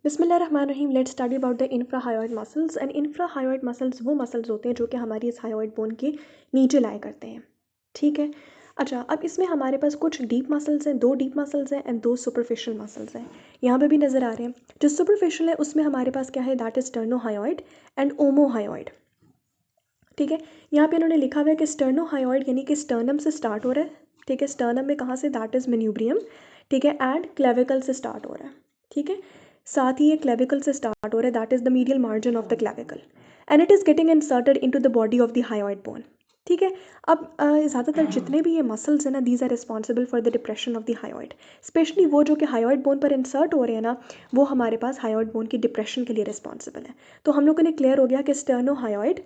बिस्मिल्लाहिर्रहमानिर्रहीम। Let's study about the infrahyoid muscles. And infrahyoid muscles वो muscles होते हैं जो कि हमारी इस हायोइड बोन के नीचे लाया करते हैं। ठीक है। अच्छा, अब इसमें हमारे पास कुछ डीप मसल्स हैं, 2 डीप मसल्स हैं एंड 2 सुपरफिशियल मसल्स हैं। यहाँ पे भी नज़र आ रहे हैं। जो सुपरफिशियल है उसमें हमारे पास क्या है, दैट इज स्टर्नोहायोइड एंड ओमोहायोइड। ठीक है। यहाँ पे इन्होंने लिखा हुआ है कि स्टर्नोहायोइड यानी कि स्टर्नम से स्टार्ट हो रहा है। ठीक है। स्टर्नम में कहाँ से, दैट इज मेन्यूब्रियम। ठीक है। एंड क्लेविकल से स्टार्ट हो रहा है। ठीक है। साथ ही ये क्लेविकल से स्टार्ट हो रहा है, that is the medial margin of the clavicle and it is getting inserted into the body of the hyoid bone. ठीक है। अब ज़्यादातर जितने भी ये मसल्स हैं ना, these are responsible for the depression of the hyoid. Specially वो जो कि हायोइड बोन पर इंसर्ट हो रहे हैं ना, वो हमारे पास हायोइड बोन की डिप्रेशन के लिए रिस्पॉन्सिबल है। तो हम लोगों ने क्लियर हो गया कि स्टर्नोहायोइड,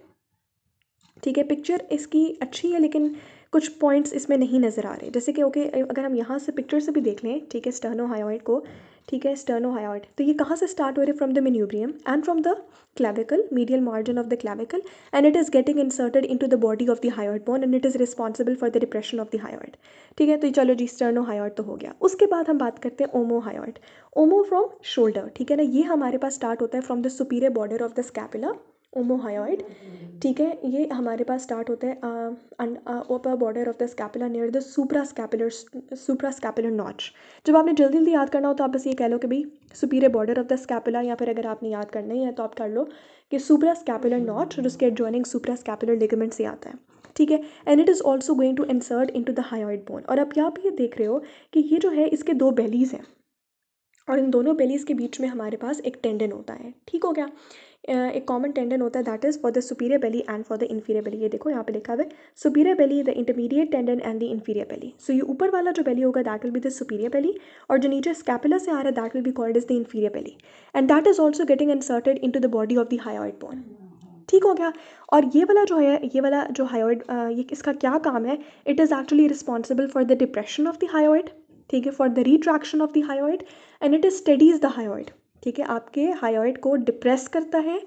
ठीक है, पिक्चर इसकी अच्छी है लेकिन कुछ पॉइंट्स इसमें नहीं नज़र आ रहे। जैसे कि ओके, अगर हम यहाँ से पिक्चर से भी देख लें, ठीक है, स्टर्नोहायोइड को, ठीक है, स्टर्नोहायोइड तो ये कहाँ से स्टार्ट हो रहे, from the manubrium and from the clavicle, medial margin of the clavicle and it is getting inserted into the body of the hyoid bone and it is responsible for the depression of the hyoid. ठीक है। तो चलो जी, स्टर्नोहायोइड तो हो गया। उसके बाद हम बात करते हैं ओमोहायोइड। ओमो फ्रॉम शोल्डर, ठीक है ना, ये हमारे पास स्टार्ट होता है from the superior border of the scapula, ओमोहायोइड। ठीक है। ये हमारे पास स्टार्ट होता है ऊपर border of the scapula near the suprascapular notch. जब आपने जल्दी जल्दी याद करना हो तो आप बस ये कह लो कि भाई superior border of the scapula, या फिर अगर आपने याद करना ही है तो आप कर लो कि सुप्रास्कैपुलर नॉच, और उसके एडजॉइनिंग सुप्रास्कैपुलर लिगामेंट से आता है। ठीक है। And it is also going to insert into the hyoid bone. और अब यहाँ पे ये देख रहे हो कि ये जो है इसके 2 बेलीज हैं और इन दोनों बेलीज के बीच में हमारे पास एक टेंडन होता है। ठीक हो गया। एक कॉमन टेंडन होता है, that is for the superior belly and for the inferior belly. ये देखो यहाँ पे लिखा हुआ है superior belly, the intermediate tendon and the inferior belly. So ये ऊपर वाला जो बेली होगा that will be the superior belly, और जो नीचे स्कैपुला से आ रहा है that will be called is the inferior belly and that is also getting inserted into the body of the hyoid bone. ठीक हो गया। और ये वाला जो है, ये वाला जो हायोइड, ये इसका क्या काम है, it is actually responsible for the depression of the hyoid. ठीक है। For the retraction of the hyoid and it is studies the hyoid. ठीक है। आपके हायोइड को डिप्रेस करता है।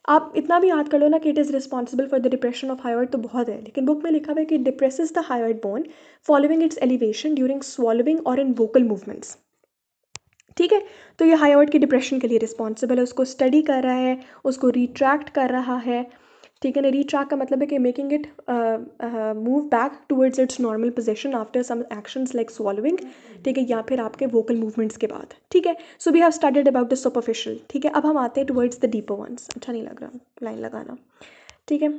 आप इतना भी याद कर लो ना कि it is responsible for the depression of hyoid, तो बहुत है, लेकिन बुक में लिखा हुआ है कि depresses the hyoid bone following it's elevation during swallowing और इन वोकल मूवमेंट्स। ठीक है। तो ये हायोइड की डिप्रेशन के लिए रिस्पॉन्सिबल है, उसको स्टडी कर रहा है, उसको रिट्रैक्ट कर रहा है। ठीक है ना। रिट्रैक्ट का मतलब है कि making it move back towards its normal position after some actions like swallowing. ठीक है। या फिर आपके वोकल मूवमेंट्स के बाद। ठीक है। So we have studied about the superficial. ठीक है। अब हम आते हैं टुवर्ड्स द डीपर वंस। अच्छा नहीं लग रहा लाइन लगाना। ठीक है।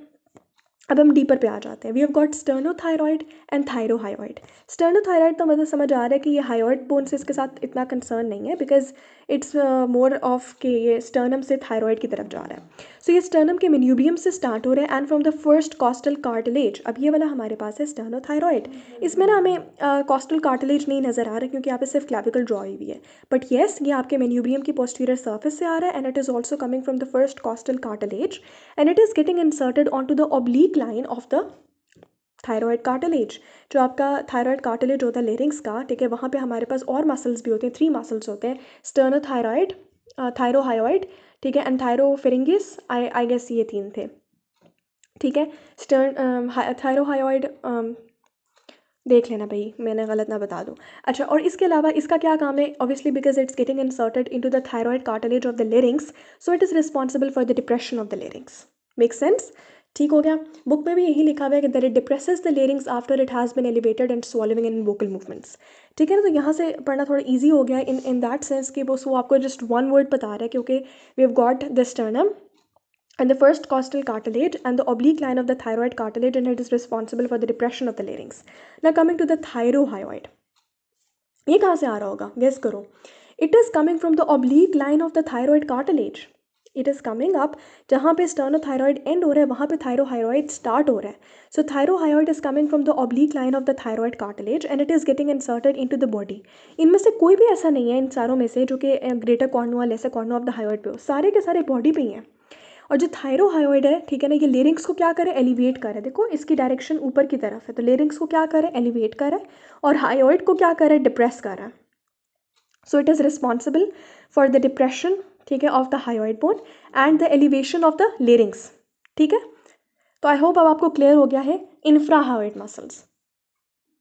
अब हम डीपर पे आ जाते हैं। We have got sternothyroid and thyrohyoid. Sternothyroid तो मतलब समझ आ रहा है कि ये हायोइड बोन से इसके साथ इतना कंसर्न नहीं है, बिकॉज इट्स मोर ऑफ के ये स्टर्नम से थायरॉइड की तरफ जा रहा है। सो ये स्टर्नम के मेन्यूबियम से स्टार्ट हो रहा है and from the first costal cartilage. अब ये वाला हमारे पास है स्टर्नोथायरॉइड। इसमें ना हमें कॉस्टल कार्टिलेज नहीं नज़र आ रहा है क्योंकि यहाँ पे सिर्फ क्लैविकल ड्रॉ हुई हुई है, बट येस ये आपके मेन्यूबियम की पोस्टीरियर सर्फेस से आ रहा है and it is also coming from the first costal cartilage and it is getting inserted on to the oblique line of the thyroid cartilage. जो आपका थायरॉयड कार्टिलेज होता है लेरिंग्स का, ठीक है, वहाँ पे हमारे पास और मसल्स भी होते हैं, 3 मसल्स होते हैं, स्टर्नोथायरॉयड, थायरोहायोइड, ठीक है, एंड थायरोफिरिंगिस। आई गेस ये 3 थे। ठीक है। थायरोहायोइड देख लेना भाई, मैंने गलत ना बता दूँ। अच्छा, और इसके अलावा इसका क्या काम है, obviously because it's getting inserted into the thyroid cartilage of the larynx, so it is responsible for the depression of the larynx. Make sense. ठीक हो गया। बुक में भी यही लिखा हुआ है कि that it depresses the larynx after it has been elevated and swallowing in vocal movements. ठीक है ना। तो यहाँ से पढ़ना थोड़ा ईजी हो गया इन दैट सेंस कि वो आपको जस्ट 1 वर्ड बता रहा है, क्योंकि we have got the sternum and the first costal cartilage and the oblique line of the thyroid cartilage, and it is responsible for the depression of the larynx. Now coming to the thyrohyoid. ये कहाँ से आ रहा होगा, guess करो। It is coming from the oblique line of the thyroid cartilage. It is coming up, जहाँ पे sternothyroid and हो रहा है वहाँ पे थायरोहायोइड स्टार्ट हो रहा है। So thyrohyoid is coming from the oblique line of the thyroid cartilage and it is getting inserted into the body. इनमें से कोई भी ऐसा नहीं है इन चारों में से जो कि greater cornua lesser cornua of the hyoid पे हो, सारे के सारे बॉडी पे ही हैं। और जो थायरोहायोइड है, ठीक है ना, ये लेरिंग्स को क्या करे, एलिवेट करे। देखो इसकी डायरेक्शन ऊपर की तरफ है, तो लेरिंग्स को क्या करे, एलिवेट करे, और हायोइड को क्या करे, डिप्रेस करे। So it is responsible for the depression, ठीक है, of the hyoid bone and the elevation of the larynx. ठीक है। तो आई होप अब आपको क्लियर हो गया है इंफ्राहायोइड मसल्स।